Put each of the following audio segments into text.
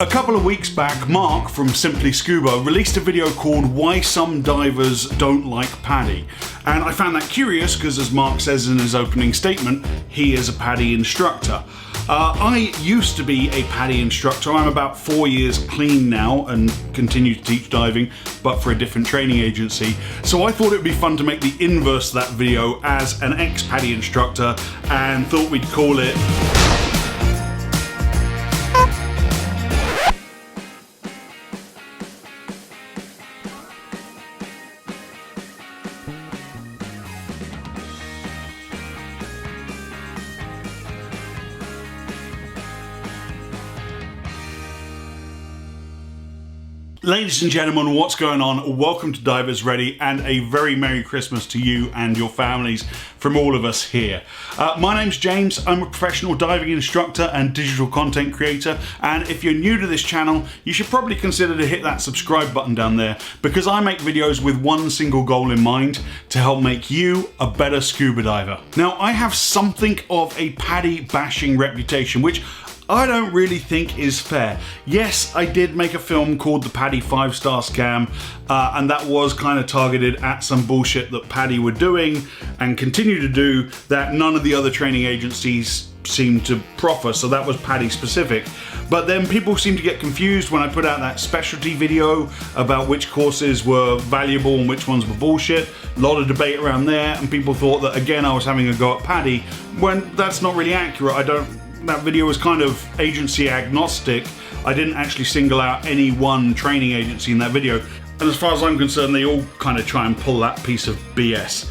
A couple of weeks back, Mark from Simply Scuba released a video called Why Some Divers Don't Like PADI. And I found that curious because, as Mark says in his opening statement, he is a PADI instructor. I used to be a PADI instructor. I'm about 4 years clean now and continue to teach diving, but for a different training agency. So I thought it would be fun to make the inverse of that video as an ex-PADI instructor and thought we'd call it Ladies and gentlemen, what's going on? Welcome to Divers Ready and a very Merry Christmas to you and your families from all of us here. My name's James. I'm a professional diving instructor and digital content creator, and if you're new to this channel, you should probably consider to hit that subscribe button down there because I make videos with one single goal in mind: to help make you a better scuba diver. Now, I have something of a PADI bashing reputation, which I don't really think is fair. Yes, I did make a film called the PADI 5-Star Scam, and that was kind of targeted at some bullshit that PADI were doing and continue to do that none of the other training agencies seem to proffer, so that was PADI specific. But then people seem to get confused when I put out that specialty video about which courses were valuable and which ones were bullshit. A lot of debate around there, and people thought that again I was having a go at PADI, when that's not really accurate. That video was kind of agency agnostic. I didn't actually single out any one training agency in that video. And as far as I'm concerned, they all kind of try and pull that piece of BS.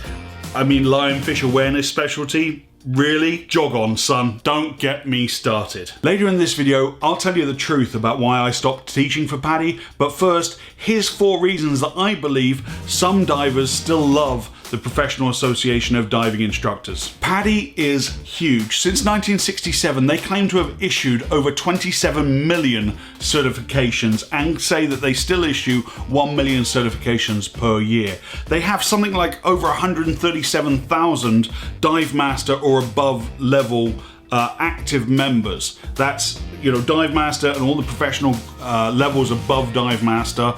I mean, lionfish awareness specialty? Really? Jog on, son. Don't get me started. Later in this video, I'll tell you the truth about why I stopped teaching for PADI, but first, here's 4 reasons that I believe some divers still love the Professional Association of Diving Instructors. PADI is huge. Since 1967, they claim to have issued over 27 million certifications and say that they still issue 1 million certifications per year. They have something like over 137,000 dive master or above level active members. That's, you know, dive master and all the professional levels above dive master.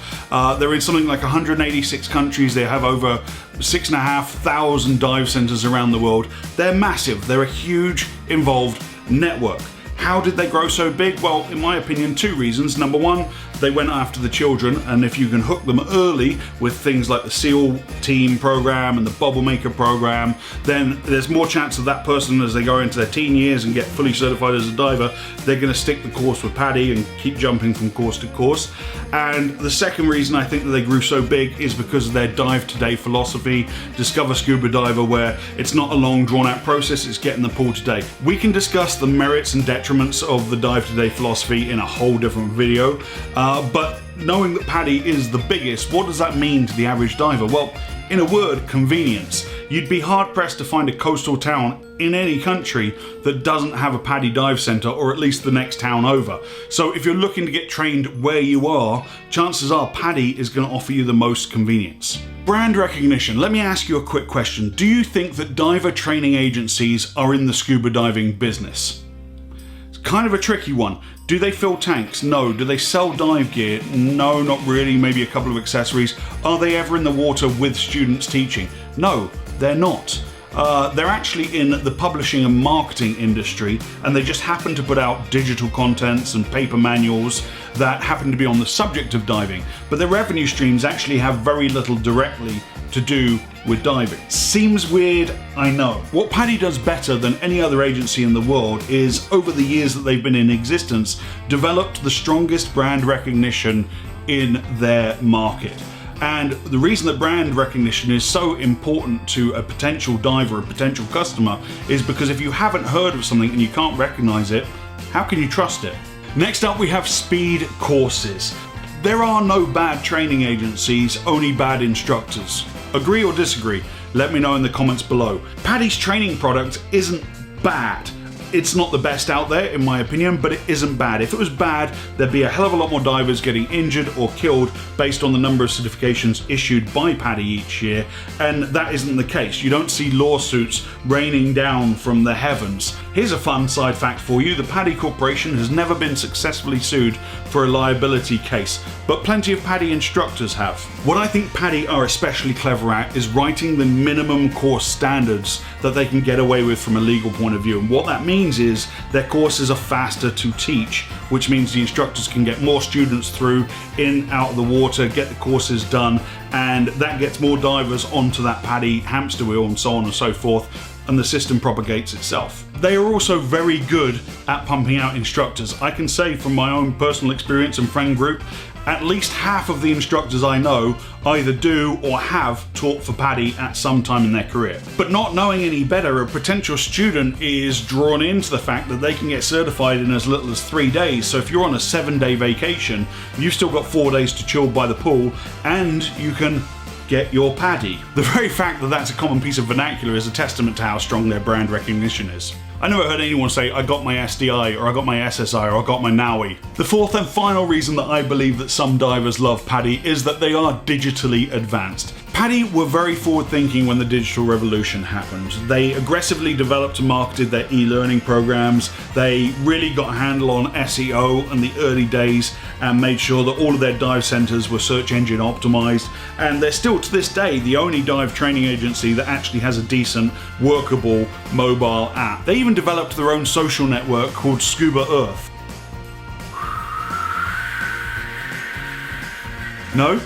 They're in something like 186 countries. They have over 6,500 dive centers around the world. They're massive. They're a huge involved network. How did they grow so big? Well, in my opinion, 2 reasons. Number 1, they went after the children, and if you can hook them early with things like the SEAL team program and the Bubble Maker program, then there's more chance of that person, as they go into their teen years and get fully certified as a diver, they're going to stick the course with PADI and keep jumping from course to course. And the second reason I think that they grew so big is because of their dive today philosophy, Discover Scuba Diver, where it's not a long drawn out process, it's get in the pool today. We can discuss the merits and detriments of the dive today philosophy in a whole different video. But knowing that PADI is the biggest, what does that mean to the average diver? Well, in a word, convenience. You'd be hard pressed to find a coastal town in any country that doesn't have a PADI dive center, or at least the next town over. So if you're looking to get trained where you are, chances are PADI is going to offer you the most convenience. Brand recognition. Let me ask you a quick question. Do you think that diver training agencies are in the scuba diving business? It's kind of a tricky one. Do they fill tanks? No. Do they sell dive gear? No, not really, maybe a couple of accessories. Are they ever in the water with students teaching? No, they're not. They're actually in the publishing and marketing industry, and they just happen to put out digital contents and paper manuals that happen to be on the subject of diving, but their revenue streams actually have very little directly to do with diving. Seems weird, I know. What PADI does better than any other agency in the world is, over the years that they've been in existence, developed the strongest brand recognition in their market. And the reason that brand recognition is so important to a potential diver, a potential customer, is because if you haven't heard of something and you can't recognize it, how can you trust it? Next up, we have speed courses. There are no bad training agencies, only bad instructors. Agree or disagree? Let me know in the comments below. PADI's training product isn't bad. It's not the best out there in my opinion, but it isn't bad. If it was bad, there'd be a hell of a lot more divers getting injured or killed based on the number of certifications issued by PADI each year, and that isn't the case. You don't see lawsuits raining down from the heavens. Here's a fun side fact for you. The PADI Corporation has never been successfully sued for a liability case, but plenty of PADI instructors have. What I think PADI are especially clever at is writing the minimum course standards that they can get away with from a legal point of view. And what that means is their courses are faster to teach, which means the instructors can get more students through, in, out of the water, get the courses done, and that gets more divers onto that PADI hamster wheel and so on and so forth, and the system propagates itself. They are also very good at pumping out instructors. I can say from my own personal experience and friend group, at least half of the instructors I know either do or have taught for PADI at some time in their career. But not knowing any better, a potential student is drawn into the fact that they can get certified in as little as 3 days. So if you're on a 7-day vacation, you've still got 4 days to chill by the pool, and you can get your PADI. The very fact that that's a common piece of vernacular is a testament to how strong their brand recognition is. I never heard anyone say, I got my SDI, or I got my SSI, or I got my NAUI. The fourth and final reason that I believe that some divers love PADI is that they are digitally advanced. PADI were very forward thinking when the digital revolution happened. They aggressively developed and marketed their e-learning programs. They really got a handle on SEO in the early days and made sure that all of their dive centers were search engine optimized. And they're still to this day the only dive training agency that actually has a decent, workable mobile app. They even developed their own social network called Scuba Earth. No?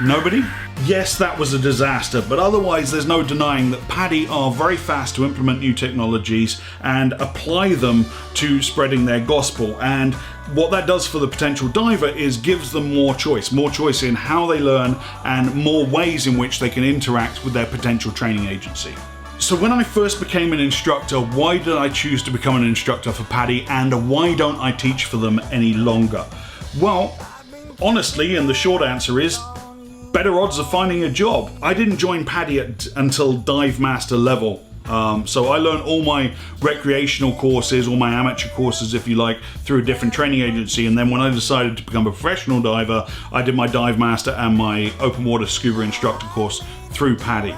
Nobody? Yes, that was a disaster, but otherwise there's no denying that PADI are very fast to implement new technologies and apply them to spreading their gospel. And what that does for the potential diver is gives them more choice in how they learn and more ways in which they can interact with their potential training agency. So when I first became an instructor, why did I choose to become an instructor for PADI, and why don't I teach for them any longer? Well, honestly, and the short answer is, better odds of finding a job. I didn't join PADI until dive master level. So I learned all my recreational courses, all my amateur courses, if you like, through a different training agency. And then when I decided to become a professional diver, I did my dive master and my open water scuba instructor course through PADI.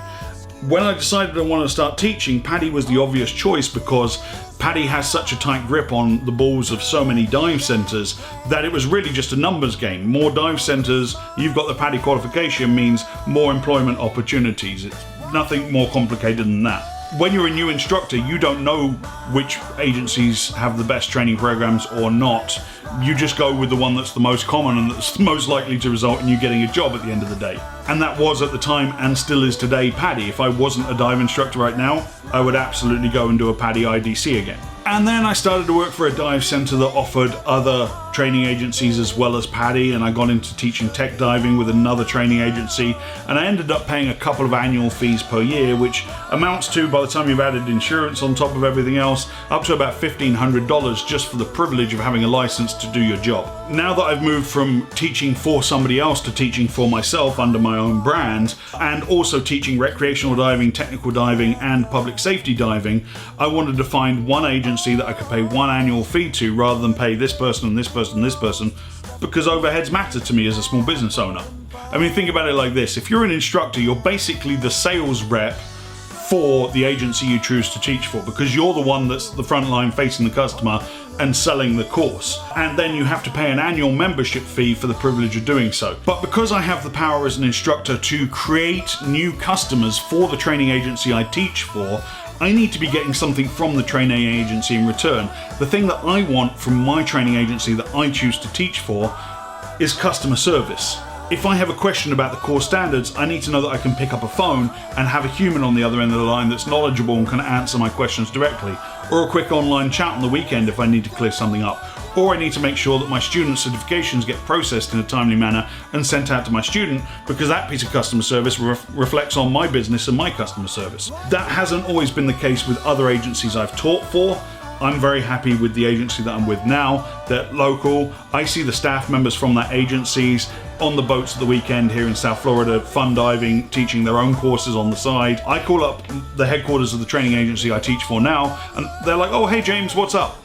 When I decided I wanted to start teaching, PADI was the obvious choice because PADI has such a tight grip on the balls of so many dive centers that it was really just a numbers game. More dive centers, you've got the PADI qualification, means more employment opportunities. It's nothing more complicated than that. When you're a new instructor, you don't know which agencies have the best training programs or not. You just go with the one that's the most common and that's most likely to result in you getting a job at the end of the day. And that was at the time, and still is today, PADI. If I wasn't a dive instructor right now, I would absolutely go and do a PADI IDC again. And then I started to work for a dive center that offered other training agencies as well as PADI, and I got into teaching tech diving with another training agency, and I ended up paying a couple of annual fees per year, which amounts to, by the time you've added insurance on top of everything else, up to about $1,500 just for the privilege of having a license to do your job. Now that I've moved from teaching for somebody else to teaching for myself under my own brand, and also teaching recreational diving, technical diving, and public safety diving, I wanted to find one agency that I could pay one annual fee to rather than pay this person and this person and this person, because overheads matter to me as a small business owner. I mean, think about it like this. If you're an instructor, you're basically the sales rep for the agency you choose to teach for, because you're the one that's the front line facing the customer and selling the course. And then you have to pay an annual membership fee for the privilege of doing so. But because I have the power as an instructor to create new customers for the training agency I teach for, I need to be getting something from the training agency in return. The thing that I want from my training agency that I choose to teach for is customer service. If I have a question about the course standards, I need to know that I can pick up a phone and have a human on the other end of the line that's knowledgeable and can answer my questions directly, or a quick online chat on the weekend if I need to clear something up, or I need to make sure that my student certifications get processed in a timely manner and sent out to my student, because that piece of customer service reflects on my business and my customer service. That hasn't always been the case with other agencies I've taught for. I'm very happy with the agency that I'm with now. They're local. I see the staff members from that agencies on the boats at the weekend here in South Florida, fun diving, teaching their own courses on the side. I call up the headquarters of the training agency I teach for now, and they're like, oh, hey James, what's up?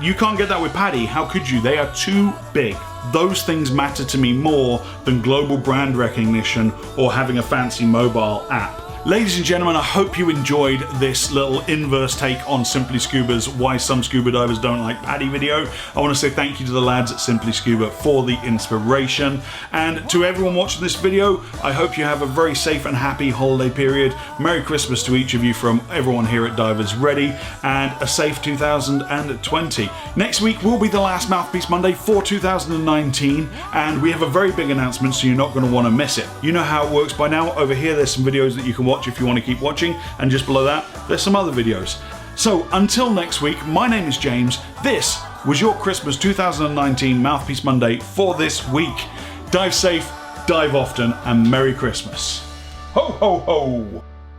You can't get that with PADI. How could you? They are too big. Those things matter to me more than global brand recognition or having a fancy mobile app. Ladies and gentlemen, I hope you enjoyed this little inverse take on Simply Scuba's Why Some Scuba Divers Don't Like PADI video. I want to say thank you to the lads at Simply Scuba for the inspiration. And to everyone watching this video, I hope you have a very safe and happy holiday period. Merry Christmas to each of you from everyone here at Divers Ready, and a safe 2020. Next week will be the last Mouthpiece Monday for 2019, and we have a very big announcement, so you're not going to want to miss it. You know how it works by now. Over here, there's some videos that you can watch if you want to keep watching, and just below that there's some other videos. So until next week, my name is James. This was your Christmas 2019 Mouthpiece Monday for this week. Dive safe, dive often, and Merry Christmas. Ho ho ho!